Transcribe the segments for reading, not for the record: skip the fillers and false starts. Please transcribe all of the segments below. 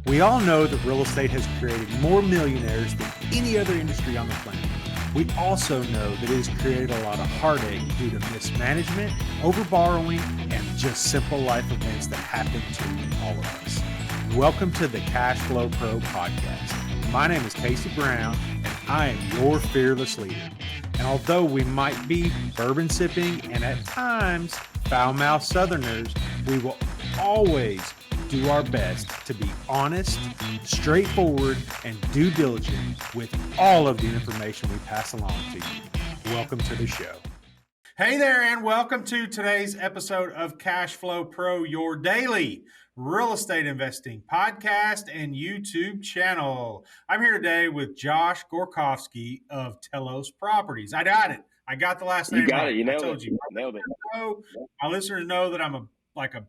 We all know that real estate has created more millionaires than any other industry on the planet. We also know that it has created a lot of heartache due to mismanagement, overborrowing, and just simple life events that happen to all of us. Welcome to the Cash Flow Pro podcast. My name is Casey Brown, and I am your fearless leader. And although we might be bourbon sipping and at times foul-mouthed Southerners, we will always do our best to be honest, straightforward, and due diligent with all of the information we pass along to you. Welcome to the show. Hey there, and welcome to today's episode of Cash Flow Pro, your daily real estate investing podcast and YouTube channel. I'm here today with Josh Gorokhovsky of Telos Properties. I got it. I got the last name right. You got it. You nailed it. I told you. Nailed it. My listeners know that I'm a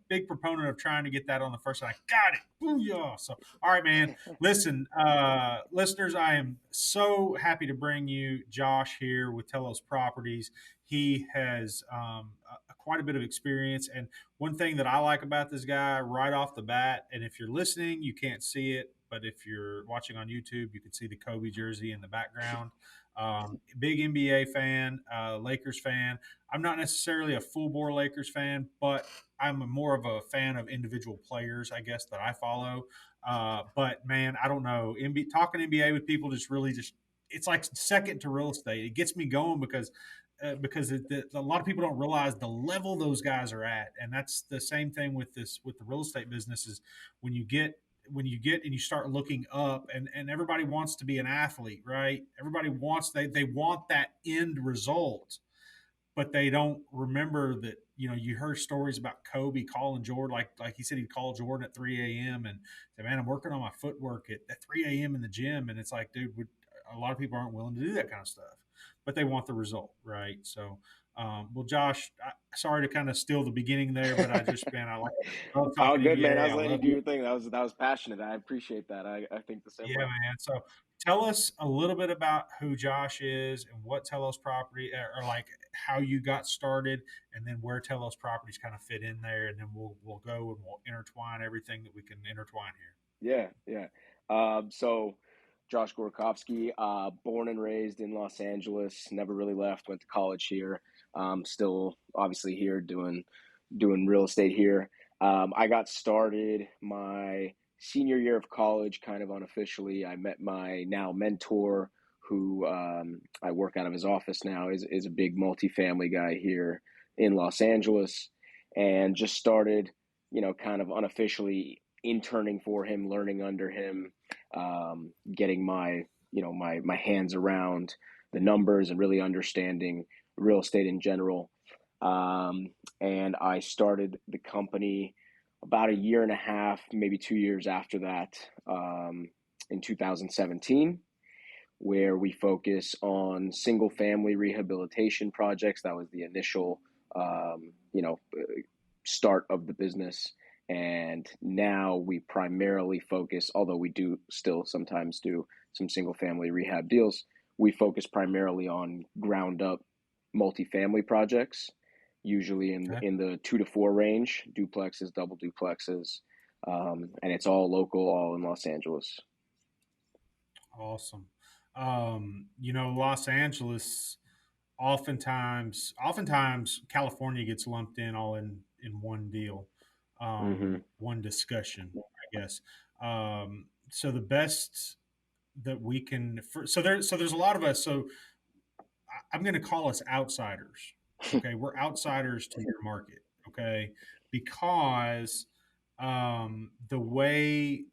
big proponent of trying to get that on the first. I got it. Booyah. So, all right, man. Listen, listeners, I am so happy to bring you Josh here with Telos Properties. He has quite a bit of experience. And one thing that I like about this guy right off the bat, and if you're listening, you can't see it, but if you're watching on YouTube, you can see the Kobe jersey in the background. Big NBA fan, Lakers fan. I'm not necessarily a full bore Lakers fan, but I'm more of a fan of individual players, I guess, that I follow. But man, I don't know. Talking NBA with people it's like second to real estate. It gets me going because a lot of people don't realize the level those guys are at. And that's the same thing with the real estate business is when you get and you start looking up and everybody wants to be an athlete, right? Everybody wants, they want that end result, but they don't remember that, you heard stories about Kobe calling Jordan, like he said, he'd call Jordan at 3 a.m. and say, man, I'm working on my footwork at 3 a.m. in the gym. And it's like, dude, a lot of people aren't willing to do that kind of stuff, but they want the result, right? So, well, Josh, sorry to kind of steal the beginning there, but I just, man, I like Oh, good, man. I was letting you do your thing. That was passionate. I appreciate that. I think the same way. Yeah, man. So tell us a little bit about who Josh is and what Telos Property, or like how you got started, and then where Telos Properties kind of fit in there, and then we'll go and we'll intertwine everything that we can intertwine here. Yeah. So Josh Gorokhovsky, born and raised in Los Angeles, never really left, went to college here. Still obviously here doing real estate here. I got started my senior year of college, kind of unofficially. I met my now mentor, who I work out of his office now, is a big multifamily guy here in Los Angeles, and just started, kind of unofficially interning for him, learning under him, getting my hands around the numbers and really understanding real estate in general. And I started the company about a year and a half, maybe 2 years after that, in 2017, where we focus on single family rehabilitation projects. That was the initial, start of the business. And now we primarily focus, although we do still sometimes do some single family rehab deals, we focus primarily on ground up multifamily projects, usually in the 2 to 4 range, duplexes, double duplexes, and it's all local, all in Los Angeles. Awesome. Los Angeles, oftentimes California gets lumped in all in one deal, one discussion, I guess. So the best that we can, so there's a lot of us. So I'm going to call us outsiders. Okay. We're outsiders to your market. Okay. Because the way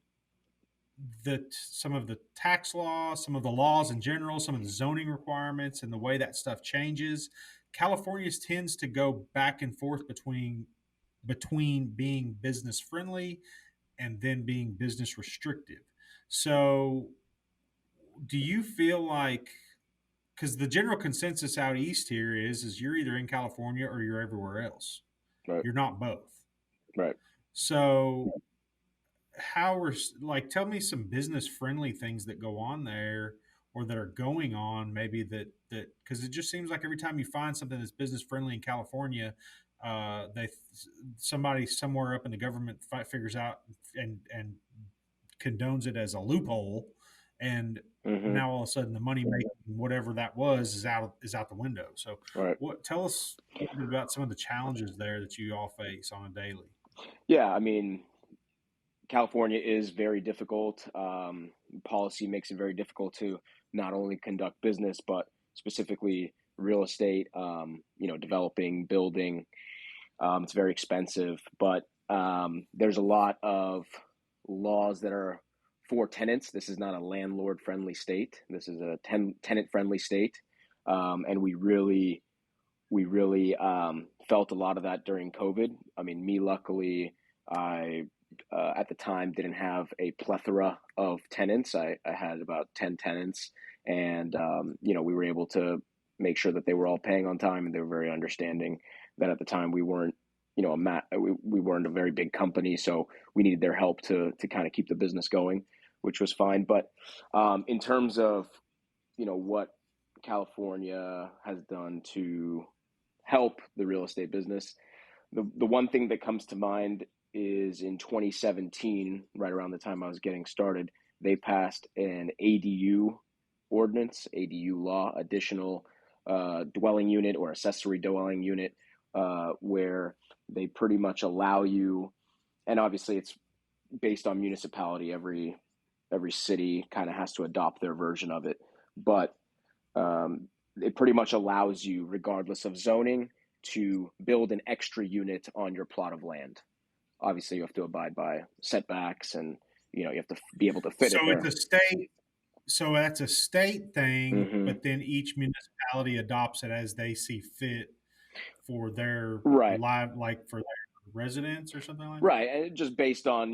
that some of the tax laws, some of the laws in general, some of the zoning requirements and the way that stuff changes, California tends to go back and forth between being business friendly and then being business restrictive. So do you feel like, because the general consensus out east here is you're either in California or you're everywhere else. Right. You're not both. Right. So tell me some business friendly things that go on there or that are going on, maybe that because it just seems like every time you find something that's business friendly in California, somebody somewhere up in the government figures out and condones it as a loophole, and Mm-hmm. now all of a sudden the money making whatever that was is out the window. So, Right. what tell us a little bit about some of the challenges there that you all face on a daily? Yeah, I mean, California is very difficult. Policy makes it very difficult to not only conduct business, but specifically real estate. Developing, building. It's very expensive, but there's a lot of laws that are for tenants. This is not a landlord-friendly state. This is a tenant-friendly state, and we really felt a lot of that during COVID. I mean, me luckily, I at the time didn't have a plethora of tenants. I had about 10 tenants, and we were able to make sure that they were all paying on time, and they were very understanding that at the time we weren't we weren't a very big company, so we needed their help to kind of keep the business going, which was fine. But in terms of what California has done to help the real estate business, the one thing that comes to mind is in 2017, right around the time I was getting started, they passed an ADU ordinance, ADU law, additional dwelling unit or accessory dwelling unit, where they pretty much allow you, and obviously it's based on municipality. Every city kind of has to adopt their version of it, but it pretty much allows you, regardless of zoning, to build an extra unit on your plot of land. Obviously, you have to abide by setbacks, and you have to be able to fit So it it's there. a state. So that's a state thing, Hmm. but then each municipality adopts it as they see fit for their Right, live, like for their residents or something like that. right, and just based on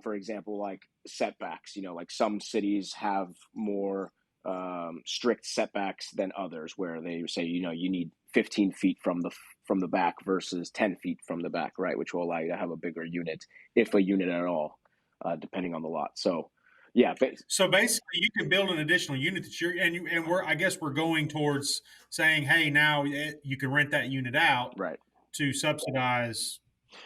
for example, like setbacks. Like some cities have more strict setbacks than others, where they say you need 15 feet from the back versus 10 feet from the back, right, which will allow you to have a bigger unit, if a unit at all, depending on the lot. So, yeah, So basically, you can build an additional unit that and we're I guess we're going towards saying, hey, now you can rent that unit out right. to subsidize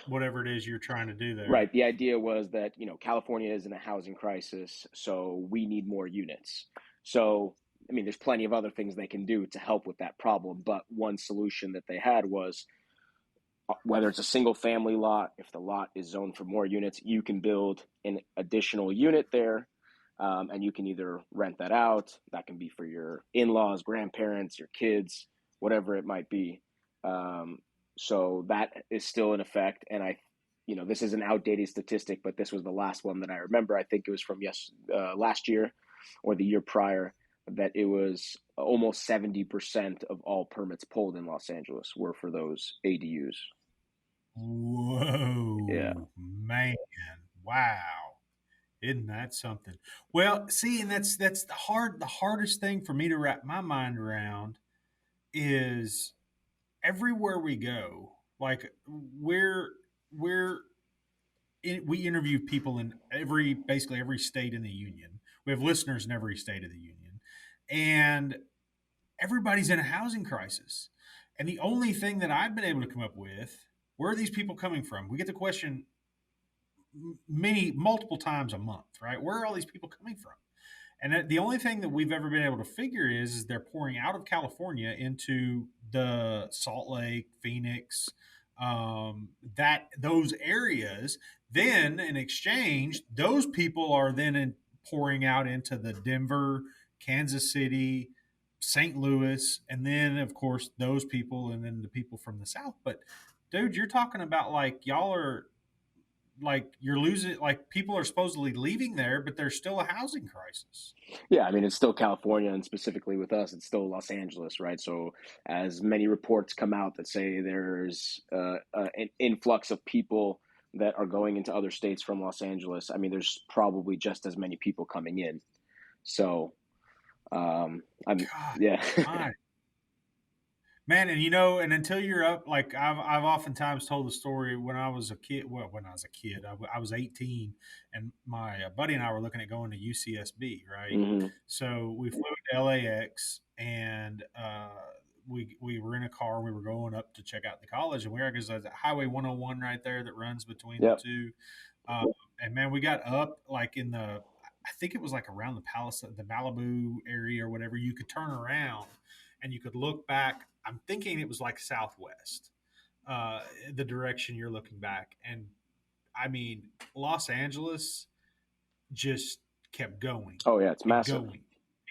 whatever it is you're trying to do there. Right. The idea was that, California is in a housing crisis, so we need more units. So, I mean, there's plenty of other things they can do to help with that problem. But one solution that they had was, whether it's a single family lot, if the lot is zoned for more units, you can build an additional unit there. And you can either rent that out, that can be for your in laws, grandparents, your kids, whatever it might be. Um, so that is still in effect. And this is an outdated statistic, but this was the last one that I remember. I think it was from last year or the year prior, that it was almost 70% of all permits pulled in Los Angeles were for those ADUs. Yeah. Whoa, man! Wow, isn't that something? Well, see, and that's the hardest thing for me to wrap my mind around is everywhere we go. Like we're we're we interview people in basically every state in the union. We have listeners in every state of the union, and everybody's in a housing crisis. And the only thing that I've been able to come up with, where are these people coming from? We get the question multiple times a month, right? Where are all these people coming from? And the only thing that we've ever been able to figure is they're pouring out of California into the Salt Lake, Phoenix, that those areas. Then in exchange, those people are pouring out into the Denver, Kansas City, St. Louis, and then of course those people, and then the people from the South. But dude, you're talking about like y'all are like you're losing, like people are supposedly leaving there, but there's still a housing crisis. Yeah, I mean, it's still California, and specifically with us, it's still Los Angeles, right? So, as many reports come out that say there's an influx of people that are going into other states from Los Angeles, I mean, there's probably just as many people coming in. So, I'm God, yeah. my man, and and until you're up, like I've oftentimes told the story when I was a kid. Well, when I was a kid, I was 18, and my buddy and I were looking at going to UCSB, right? Hmm. So we flew to LAX, and we were in a car. We were going up to check out the college, and we were because there's a Highway 101 right there that runs between the Yep. two. and man, we got up like in the, I think it was like around the Palace, the Malibu area or whatever. You could turn around and you could look back. I'm thinking it was like southwest, uh, the direction you're looking back, and I mean, Los Angeles just kept going Oh yeah, it's and massive. going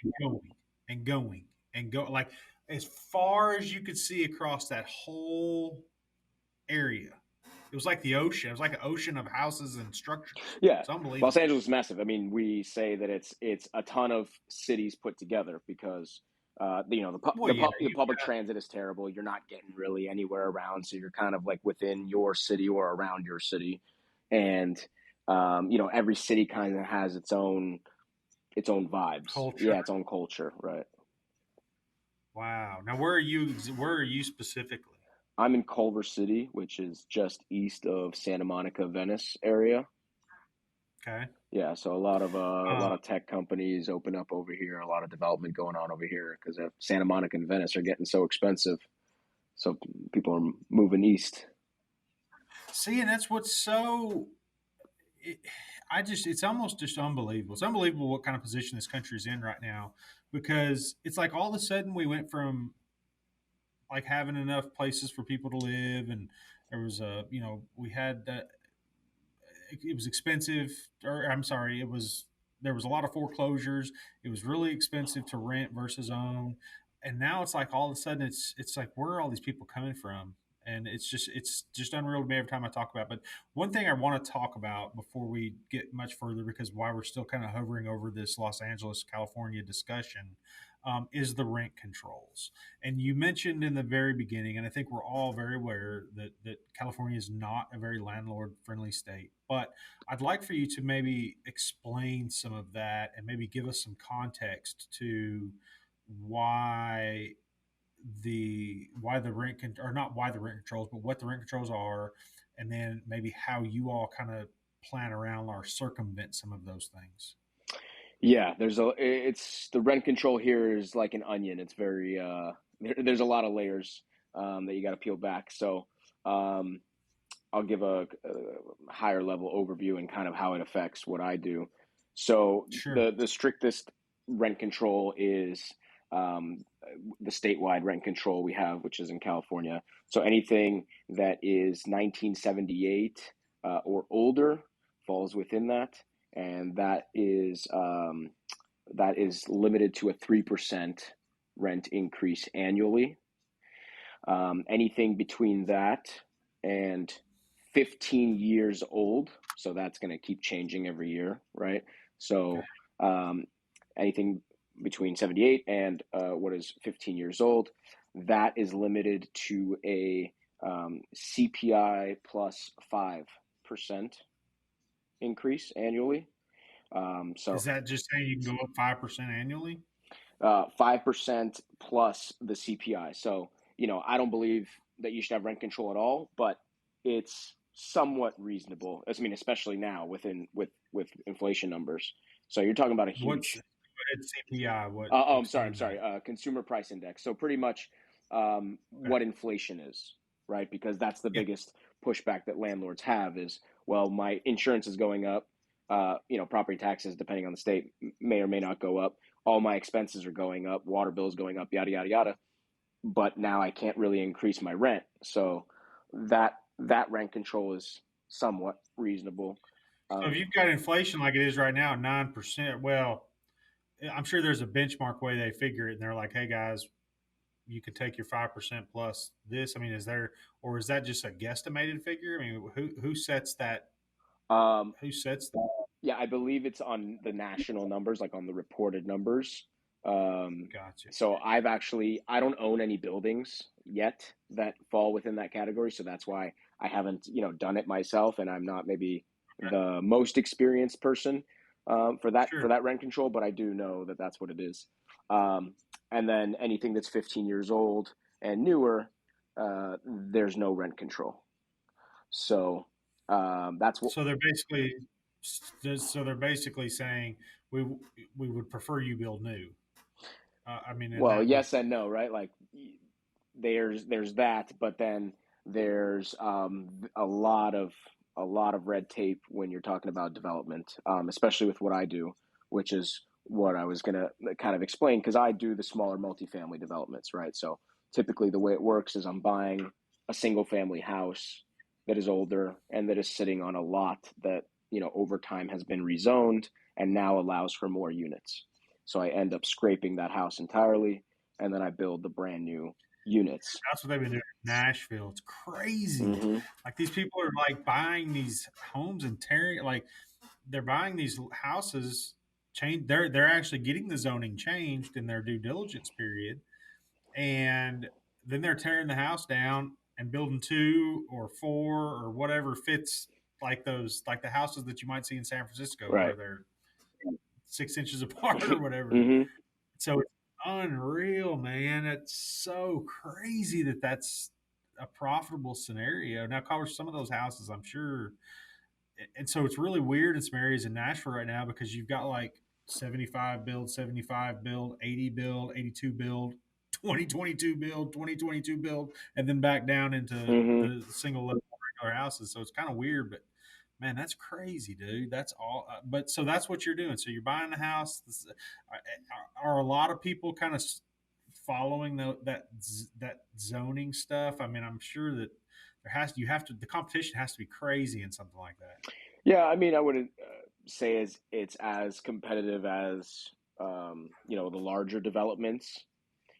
and going and going and go, like as far as you could see across that whole area. It was like the ocean. It was like an ocean of houses and structures. Yeah, It's unbelievable. Los Angeles is massive. I mean, we say that it's a ton of cities put together because Well, yeah, the public transit is terrible. You're not getting really anywhere around, so you're kind of like within your city or around your city, and every city kind of has its own vibes. culture. Yeah, its own culture, right? Wow. Now, where are you? Where are you specifically? I'm in Culver City, which is just east of Santa Monica, Venice area. Okay. Yeah, so a Uh, lot of tech companies open up over here, a lot of development going on over here because Santa Monica and Venice are getting so expensive. So people are moving east. See, and that's what's so. It, it's almost just unbelievable. It's unbelievable what kind of position this country is in right now, because it's like all of a sudden we went from like having enough places for people to live, and there was a, we had it was expensive, or I'm sorry, it was, there was a lot of foreclosures. It was really expensive to rent versus own, and now it's like all of a sudden it's like, where are all these people coming from? And it's just unreal to me every time I talk about it. But one thing I want to talk about before we get much further, because while we're still kind of hovering over this Los Angeles, California discussion, is the rent controls. And you mentioned in the very beginning, and I think we're all very aware that California is not a very landlord friendly state. But I'd like for you to maybe explain some of that and maybe give us some context to why the rent or not why the rent controls, but what the rent controls are, and then maybe how you all kind of plan around or circumvent some of those things. Yeah, it's the rent control here is like an onion. It's very there's a lot of layers that you got to peel back. So um, I'll give a higher level overview and kind of how it affects what I do. So Sure. the strictest rent control is um, the statewide rent control we have, which is in California. So anything that is 1978 or older falls within that, and that is limited to a 3% rent increase annually. Anything between that and 15 years old, so that's going to keep changing every year, right? Okay. So um, anything between 78 and what is 15 years old, that is limited to a CPI plus 5% increase annually. So Is that just saying you can go up 5% annually? 5% plus the CPI. So, I don't believe that you should have rent control at all, but it's somewhat reasonable. I mean, especially now with inflation numbers. So you're talking about a What's huge. CPI? What, I'm explain sorry. that? Consumer price index. So pretty much Okay. what inflation is, right? Because that's the Yeah. biggest pushback that landlords have is, well, my insurance is going up. Property taxes, depending on the state, may or may not go up. All my expenses are going up. Water bills going up. Yada yada yada. But now I can't really increase my rent. So that rent control is somewhat reasonable. So if Um, you've got inflation like it is right now, 9%, well, I'm sure there's a benchmark way they figure it, and they're like, "Hey guys, you could take your 5% plus this." I mean, is there, or is that just a guesstimated figure? I mean, who sets that? um, Who sets that? Yeah, I believe it's on the national numbers, like on the reported numbers. Um, Gotcha. so I don't own any buildings yet that fall within that category. So that's why I haven't, done it myself, and I'm not maybe the most experienced person for Sure. that rent control, but I do know that that's what it is. Um, and then anything that's 15 years old and newer, there's no rent control. So that's what. So they're basically, saying we we would prefer you build new. I mean, and Well, that would, yes and no, right? Like there's that, but then there's a lot of a lot of red tape when you're talking about development, especially with what I do, which is what I was going to kind of explain, because I do the smaller multifamily developments, right? So typically the way it works is I'm buying a single family house that is older and that is sitting on a lot that, over time has been rezoned and now allows for more units. So I end up scraping that house entirely, and then I build the brand new units. That's what they've been doing in Nashville. It's crazy. Mm-hmm. Like these people are like buying these homes and tearing like they're buying these houses change they're actually getting the zoning changed in their due diligence period, and then they're tearing the house down and building two or four or whatever fits, like those, like the houses that you might see in San Francisco where Right. they're 6 inches apart or whatever. Mm-hmm. So it's unreal, man. It's so crazy that that's a profitable scenario. Now, of course, some of those houses, I'm sure, and so it's really weird in some areas in Nashville right now because you've got like 75 build, 80 build, 82 build, 2022 build, 2022 build, and then back down into Mm-hmm. the single level regular houses. So it's kind of weird, but man, that's crazy, dude. That's all. But so that's what you're doing. So you're buying a house. Are a lot of people kind of following that zoning stuff? I mean, I'm sure that you have to, the competition has to be crazy in something like that. Yeah, I mean, I wouldn't say it's as competitive as the larger developments.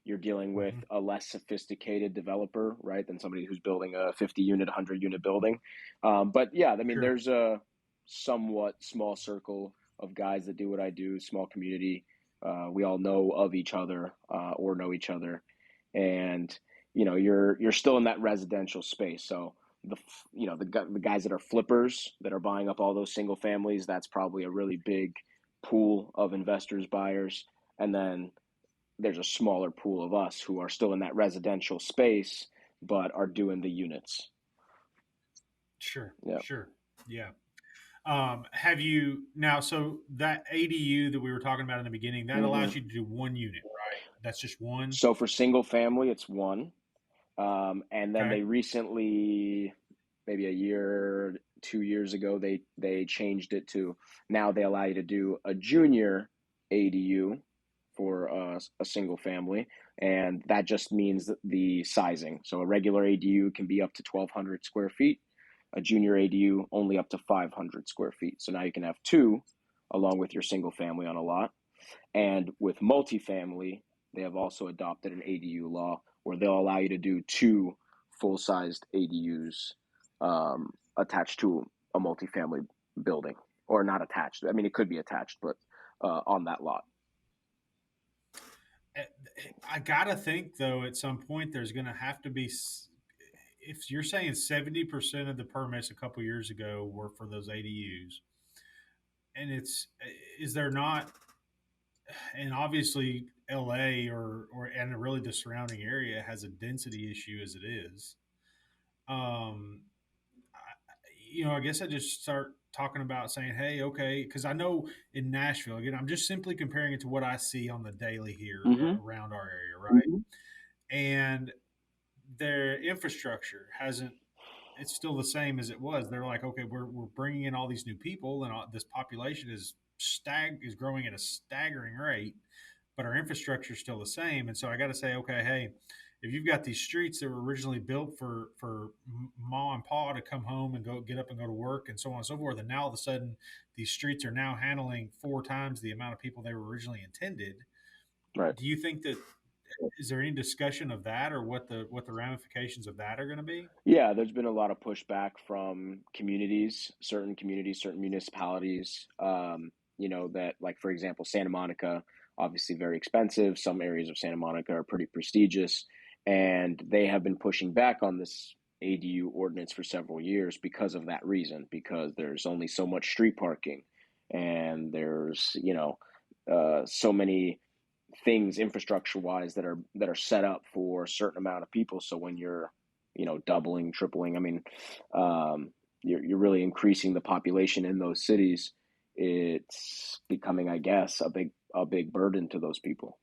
You're dealing with Mm-hmm. a less sophisticated developer, right, than somebody who's building a 50 unit, 100 unit building. But yeah, I mean, Sure. there's a somewhat small circle of guys that do what I do, small community. We all know of each other or know each other, and you're still in that residential space. So the guys that are flippers that are buying up all those single families, that's probably a really big pool of investors, buyers, and then there's a smaller pool of us who are still in that residential space but are doing the units. Sure. Yeah. Sure. Yeah. Have you now? So that ADU that we were talking about in the beginning, that Mm-hmm. allows you to do one unit, right? That's just one. So for single family, it's one. And then Okay. they recently, maybe a year, 2 years ago, they changed it to now they allow you to do a junior ADU for a single family, and that just means the sizing. So a regular ADU can be up to 1,200 square feet. A junior ADU only up to 500 square feet. So now you can have two along with your single family on a lot. And with multifamily, they have also adopted an ADU law where they'll allow you to do two full-sized ADUs attached to a multifamily building, or not attached. I mean, it could be attached, but on that lot. I gotta think though, at some point there's going to have to be. If you're saying 70% of the permits a couple years ago were for those ADUs, and is there not, and obviously LA or and really the surrounding area has a density issue as it is. Um, I guess I just start talking about saying, hey, okay, because I know in Nashville, again, I'm just simply comparing it to what I see on the daily here Mm-hmm. around our area, right? And their infrastructure hasn't, it's still the same as it was. They're like, okay, we're bringing in all these new people, and this population is growing at a staggering rate, but our infrastructure is still the same. And so I got to say, okay, hey, if you've got these streets that were originally built for ma and pa to come home and go get up and go to work and so on and so forth, and now all of a sudden these streets are now handling 4 times the amount of people they were originally intended. Right. Do you think that, is there any discussion of that, or what the ramifications of that are going to be? Yeah, there's been a lot of pushback from communities, certain municipalities. That, like, for example, Santa Monica, obviously very expensive. Some areas of Santa Monica are pretty prestigious, and they have been pushing back on this ADU ordinance for several years because of that reason. Because there's only so much street parking, and there's so many things infrastructure wise that are set up for a certain amount of people. So when you're doubling, tripling, I mean, you're really increasing the population in those cities. It's becoming, I guess, a big burden to those people.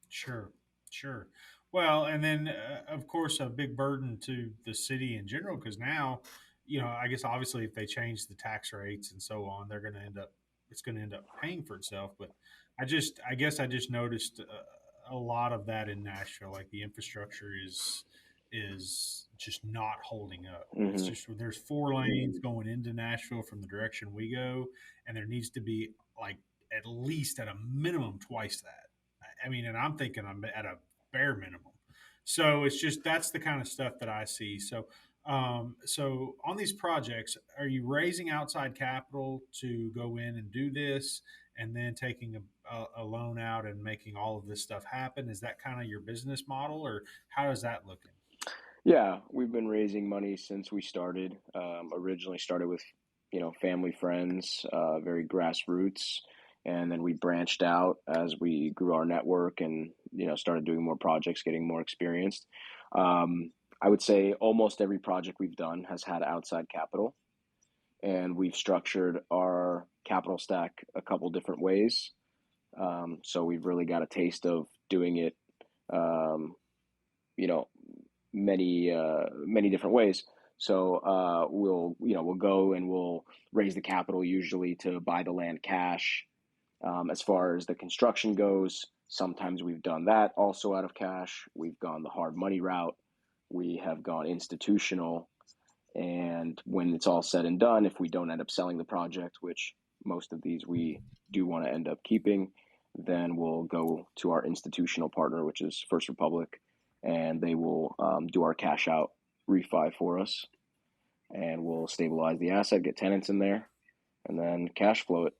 Sure, sure. Well, and then of course a big burden to the city in general because now, I guess obviously if they change the tax rates and so on, they're going to end up it's going to end up paying for itself. But I guess I just noticed a lot of that in Nashville. Like the infrastructure is just not holding up. It's Hmm. just there's 4 lanes going into Nashville from the direction we go, and there needs to be like at least at a minimum twice that. I mean, and I'm thinking I'm at a bare minimum. So it's just that's the kind of stuff that I see. So on these projects, are you raising outside capital to go in and do this, and then taking a loan out and making all of this stuff happen? Is that kind of your business model, or how is that looking? Yeah, we've been raising money since we started. Originally started with, family, friends, very grassroots, and then we branched out as we grew our network and started doing more projects, getting more experienced. Um, I would say almost every project we've done has had outside capital, and we've structured our capital stack a couple different ways. So we've really got a taste of doing it, um, you know, many different ways. So we'll go and we'll raise the capital usually to buy the land cash. As far as the construction goes, sometimes we've done that also out of cash. We've gone the hard money route. We have gone institutional. And when it's all said and done, if we don't end up selling the project, which most of these we do want to end up keeping, then we'll go to our institutional partner, which is First Republic, and they will do our cash out refi for us, and we'll stabilize the asset, get tenants in there, and then cash flow it.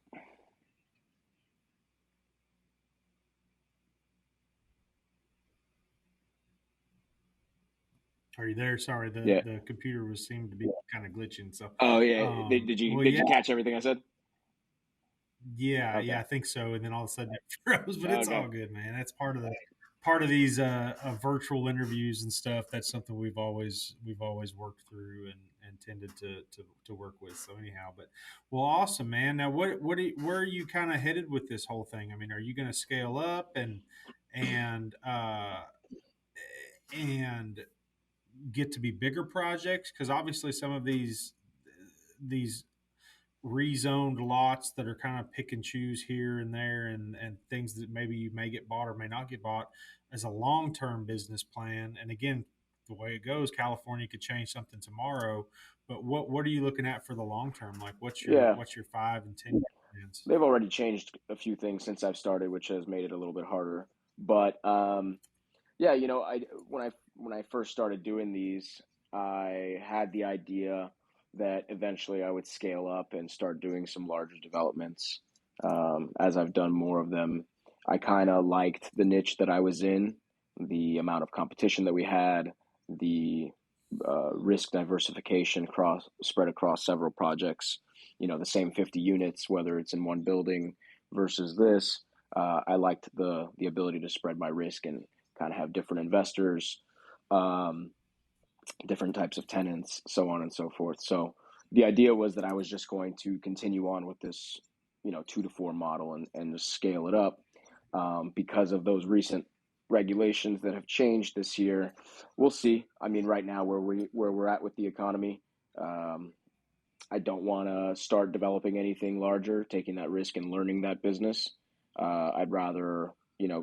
Are you there? Sorry, Yeah. the computer was seemed to be kind of glitching. So, Oh yeah. Did you well, did yeah, you catch everything I said? yeah, Okay. I think so. And then all of a sudden it froze, but it's Okay. all good, man. That's part of these virtual interviews and stuff. That's something we've always worked through and tended to work with. So anyhow, but well, awesome, man. Now, where are you kind of headed with this whole thing? I mean, are you going to scale up and and get to be bigger projects? Because obviously, some of these rezoned lots that are kind of pick and choose here and there and things that maybe you may get bought or may not get bought as a long-term business plan. And again, the way it goes, California could change something tomorrow. But what are you looking at for the long term? Like Yeah. what's your 5 and 10 year plans? They've already changed a few things since I've started, which has made it a little bit harder. But yeah, I when I first started doing these, I had the idea that eventually I would scale up and start doing some larger developments. As I've done more of them, I kind of liked the niche that I was in, the amount of competition that we had, the risk diversification spread across several projects. The same 50 units, whether it's in one building versus this. I liked the ability to spread my risk and kind of have different investors, um, different types of tenants, so on and so forth. So the idea was that I was just going to continue on with this, 2 to 4 model and just scale it up, because of those recent regulations that have changed this year. We'll see. I mean, right now where we're at with the economy, um, I don't want to start developing anything larger, taking that risk and learning that business. I'd rather,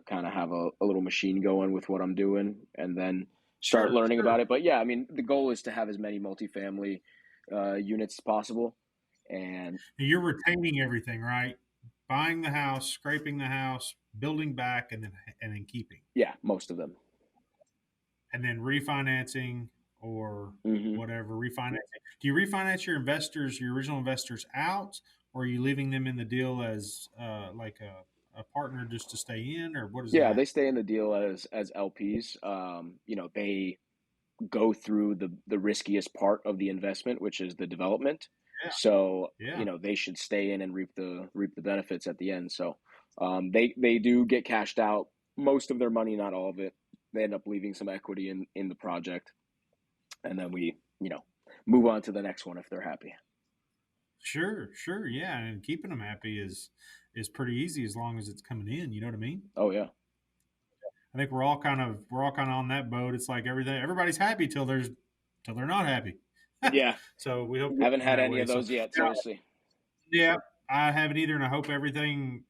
kind of have a little machine going with what I'm doing and then start Sure, learning about sure. it. But yeah, I mean, the goal is to have as many multifamily units as possible. And You're retaining everything, right? Buying the house, scraping the house, building back, and then keeping. yeah, most of them. And then refinancing or Hmm. whatever refinancing. Do you refinance your investors, your original investors out, or are you leaving them in the deal as like a partner just to stay in, or what is Yeah, they that? stay in the deal as LPs. They go through the riskiest part of the investment, which is the development. Yeah, So yeah. they should stay in and reap the benefits at the end. So they do get cashed out most of their money, not all of it. They end up leaving some equity in the project, and then we move on to the next one if they're happy. Sure, sure, yeah. And keeping them happy is pretty easy as long as it's coming in. You know what I mean? Oh yeah, I think we're all kind of on that boat. It's like everybody's happy till they're not happy. Yeah, So we hope haven't in had that any way. of So those yet. now, Seriously. yeah, I haven't either, and I hope everything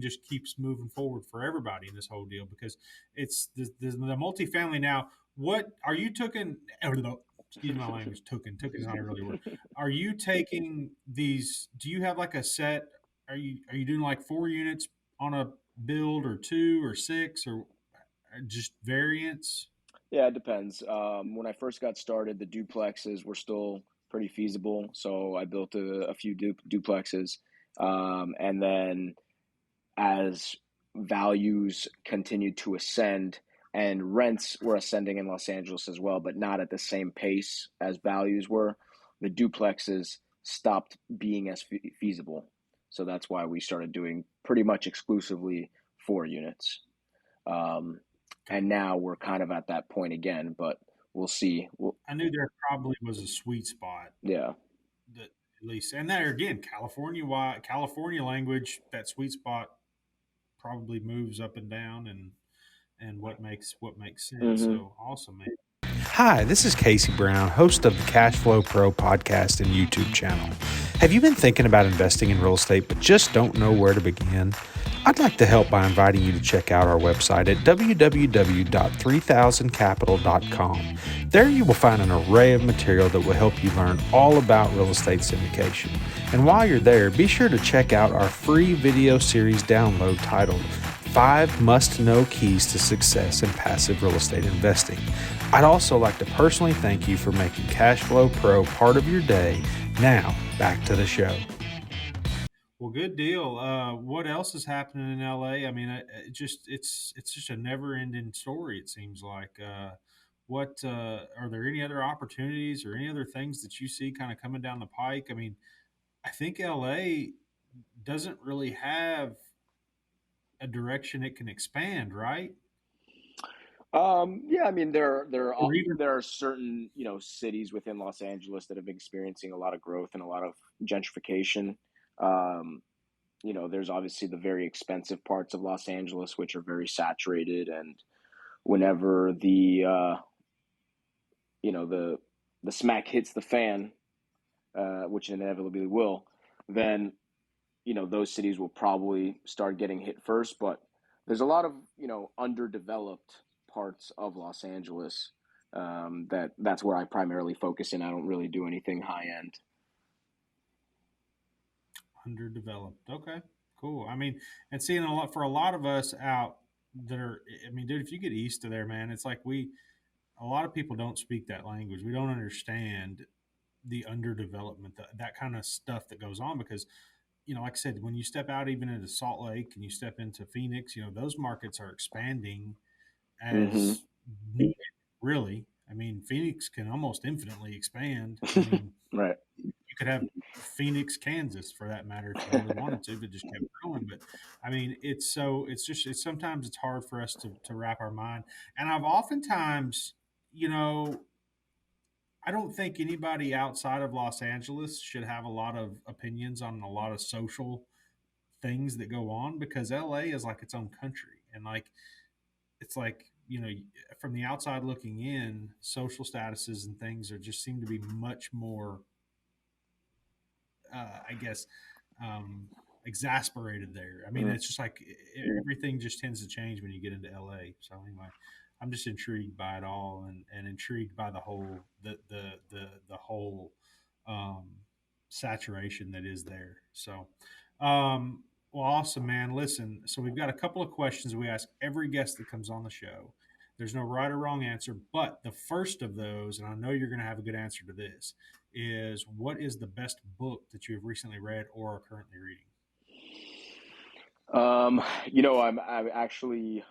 just keeps moving forward for everybody in this whole deal because it's the multifamily now. What are you taking? Excuse my language. Took is not a really word. Are you taking these? Do you have like a set? Are you doing like 4 units on a build or two or six or just variants? Yeah, it depends. When I first got started, the duplexes were still pretty feasible, so I built a few duplexes, and then as values continued to ascend and rents were ascending in Los Angeles as well, but not at the same pace as values were, the duplexes stopped being as feasible. So that's why we started doing pretty much exclusively 4 units. Um, and now we're kind of at that point again, but we'll see. I knew there probably was a sweet spot Yeah. that at least, and there again, California language, that sweet spot probably moves up and down and what makes sense. Hmm. So awesome, man. Hi, this is Casey Brown, host of the Cash Flow Pro podcast and YouTube channel. Have you been thinking about investing in real estate but just don't know where to begin? I'd like to help by inviting you to check out our website at www.3000capital.com. There you will find an array of material that will help you learn all about real estate syndication. And while you're there, be sure to check out our free video series download titled 5 Must-Know Keys to Success in Passive Real Estate Investing. I'd also like to personally thank you for making Cash Flow Pro part of your day. Now, back to the show. Well, good deal. What else is happening in LA? I mean, it's just a never-ending story. It seems like. What are there any other opportunities or any other things that you see kind of coming down the pike? I mean, I think LA doesn't really have a direction it can expand, right? Yeah, I mean Or even there are certain cities within Los Angeles that have been experiencing a lot of growth and a lot of gentrification. Um, there's obviously the very expensive parts of Los Angeles, which are very saturated, and whenever the smack hits the fan, which inevitably will, then those cities will probably start getting hit first. But there's a lot of underdeveloped parts of Los Angeles, that's where I primarily focus in. I don't really do anything high end. underdeveloped. Okay, cool. I mean, and seeing a lot of us out that are, I mean, dude, if you get east of there, man, it's like a lot of people don't speak that language. We don't understand the underdevelopment, that kind of stuff that goes on because, like I said, when you step out even into Salt Lake and you step into Phoenix, those markets are expanding Hmm. as needed, really. I mean, Phoenix can almost infinitely expand. I mean, Right. you could have Phoenix, Kansas, for that matter, if you really wanted to, but just kept growing. But I mean, it's sometimes it's hard for us to wrap our mind. And I've oftentimes, you know, I don't think anybody outside of Los Angeles should have a lot of opinions on a lot of social things that go on because LA is like its own country. And like, it's like, from the outside looking in, social statuses and things are just seem to be much more I guess, um, exasperated there. I mean, Mm. it's just like everything just tends to change when you get into LA. So anyway, I'm just intrigued by it all and intrigued by the whole um, saturation that is there. So, well, awesome, man. Listen, so we've got a couple of questions we ask every guest that comes on the show. There's no right or wrong answer, but the first of those, and I know you're going to have a good answer to this, is what is the best book that you have recently read or are currently reading? I actually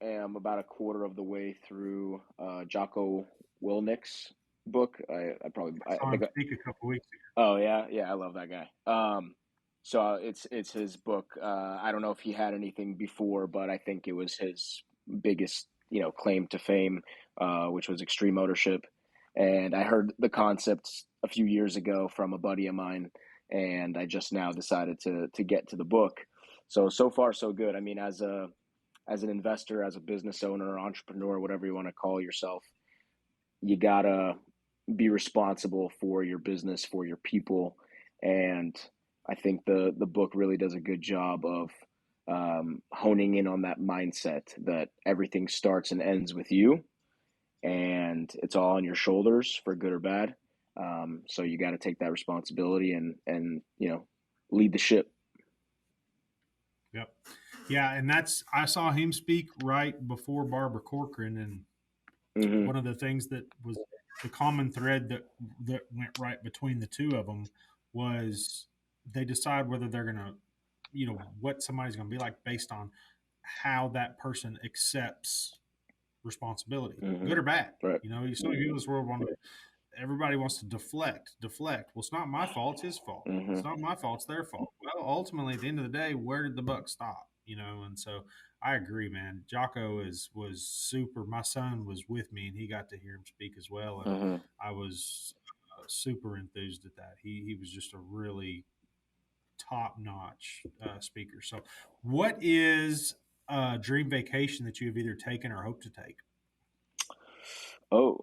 am about a quarter of the way through Jocko Willnick's book. I I saw him think. speak a couple weeks ago. Oh yeah, yeah, I love that guy. So it's his book. I don't know if he had anything before, but I think it was his biggest claim to fame, which was extreme ownership. And I heard the concepts a few years ago from a buddy of mine, and I just now decided to get to the book. So far so good. I mean, as an investor, as a business owner, entrepreneur, whatever you want to call yourself, you gotta be responsible for your business, for your people. And I think the book really does a good job of honing in on that mindset that everything starts and ends with you, and it's all on your shoulders for good or bad. So you got to take that responsibility and lead the ship. Yep. Yeah, and I saw him speak right before Barbara Corcoran, and one of the things that was the common thread that went right between the two of them was they decide whether they're going to, what somebody's going to be like based on how that person accepts responsibility, good or bad. Right. You still in this world everybody wants to deflect. Well, it's not my fault, it's his fault. It's not my fault, it's their fault. Well, ultimately, at the end of the day, where did the buck stop? And so I agree, man. Jocko was super. My son was with me, and he got to hear him speak as well, and I was super enthused at that. He was just a really top-notch speaker. So, what is a dream vacation that you have either taken or hope to take? Oh,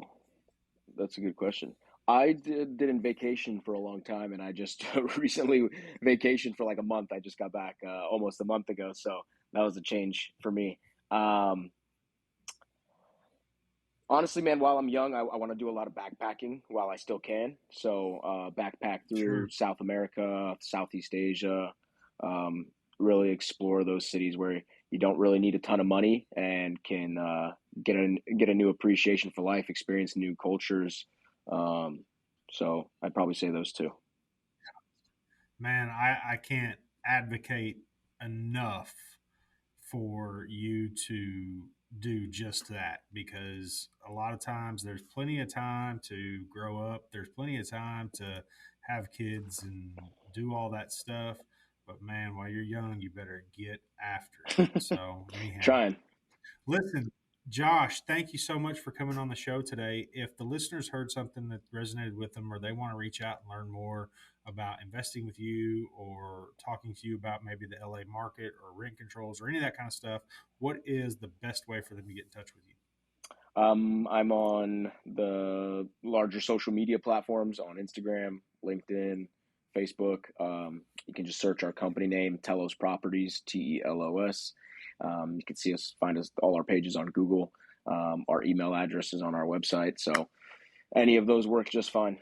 that's a good question. I didn't vacation for a long time, and I just recently vacationed for like a month. I just got back almost a month ago, so that was a change for me. Honestly, man, while I'm young, I want to do a lot of backpacking while I still can. So backpack through South America, Southeast Asia, really explore those cities where you don't really need a ton of money and can get a new appreciation for life, experience new cultures. So I'd probably say those two. Man, I can't advocate enough for you to do just that, because a lot of times there's plenty of time to grow up. There's plenty of time to have kids and do all that stuff. But man, while you're young, you better get after it. So anyhow, Trying. Listen, Josh, thank you so much for coming on the show today. If the listeners heard something that resonated with them, or they want to reach out and learn more about investing with you, or talking to you about maybe the LA market or rent controls or any of that kind of stuff, what is the best way for them to get in touch with you? I'm on the larger social media platforms on Instagram, LinkedIn, Facebook. You can just search our company name, Telos Properties, TELOS. You can find us, all our pages on Google. Our email address is on our website. So any of those work just fine.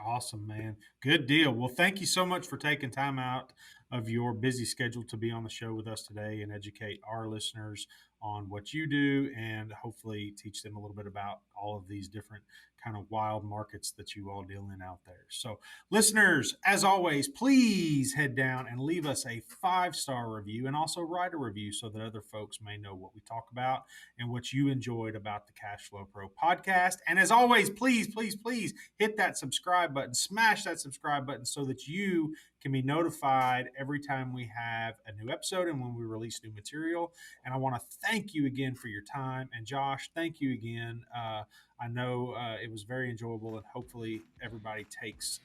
Awesome, man. Good deal. Well, thank you so much for taking time out of your busy schedule to be on the show with us today and educate our listeners on what you do, and hopefully teach them a little bit about all of these different kind of wild markets that you all deal in out there. So listeners, as always, please head down and leave us a 5-star review, and also write a review so that other folks may know what we talk about and what you enjoyed about the Cash Flow Pro podcast. And as always, please hit that subscribe button, smash that subscribe button, so that you can be notified every time we have a new episode and when we release new material. And I want to thank you again for your time. And Josh, thank you again. I know it was very enjoyable, and hopefully everybody takes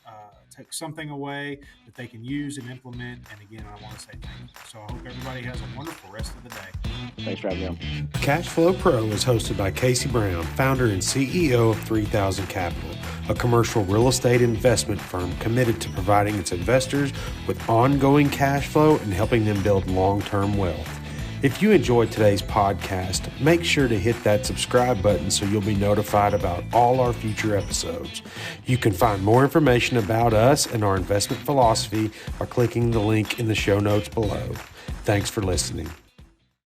something away that they can use and implement. And again, I want to say thank you. So I hope everybody has a wonderful rest of the day. Thanks for having me on. Cash Flow Pro is hosted by Casey Brown, founder and CEO of 3000 Capital, a commercial real estate investment firm committed to providing its investors with ongoing cash flow and helping them build long-term wealth. If you enjoyed today's podcast, make sure to hit that subscribe button so you'll be notified about all our future episodes. You can find more information about us and our investment philosophy by clicking the link in the show notes below. Thanks for listening.